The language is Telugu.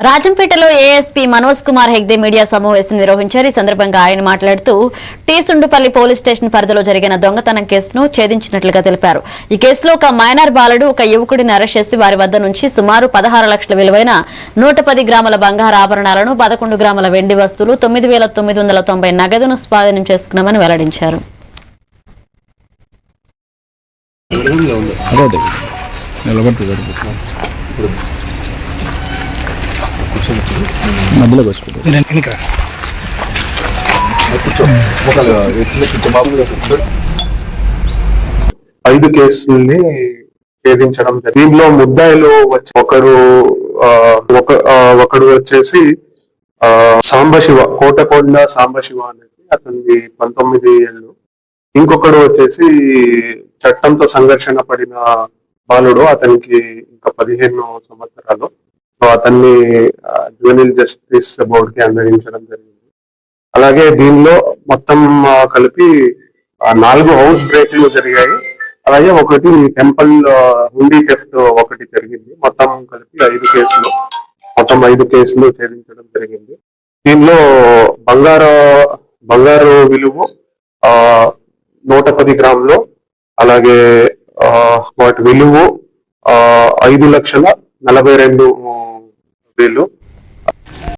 రాజంపేటలో ఏఎస్పీ మనోజ్ కుమార్ హెగ్దే మీడియా సమావేశం నిర్వహించారు. ఈ సందర్భంగా ఆయన మాట్లాడుతూ టీసుండుపల్లి పోలీస్ స్టేషన్ పరిధిలో జరిగిన దొంగతనం కేసును ఛేదించినట్లుగా తెలిపారు. ఈ కేసులో ఒక మైనర్ బాలుడు ఒక యువకుడిని అరెస్ట్ చేసి వారి వద్ద నుంచి సుమారు 16 లక్షల విలువైన 110 గ్రాముల బంగారు ఆభరణాలను 11 గ్రాముల వెండి వస్తువులు 9,990 నగదును స్వాధీనం చేసుకున్నామని వెల్లడించారు. ఐదు కేసుల్ని ఛేదించడం. దీనిలో ముద్దాయిలు ఒకడు వచ్చేసి సాంబశివ, కోటకొండ సాంబశివ అనేది అతనికి 19 ఏళ్ళు. ఇంకొకడు వచ్చేసి చట్టంతో సంఘర్షణ పడిన బాలుడు, అతనికి ఇంకా 15 సంవత్సరాలు. అతన్ని జ్యువెనైల్ జస్టిస్ బోర్డ్ కి అందజేయించడం జరిగింది. అలాగే దీనిలో మొత్తం కలిపి 4 హౌస్ బ్రేక్లు జరిగాయి. అలాగే ఒకటి టెంపుల్ హుండీ థెఫ్ట్ ఒకటి జరిగింది. మొత్తం కలిపి 5 కేసులు ఛేదించడం జరిగింది. దీనిలో బంగారు విలువ 110 గ్రాములు, అలాగే వాటి విలువ 5,42,000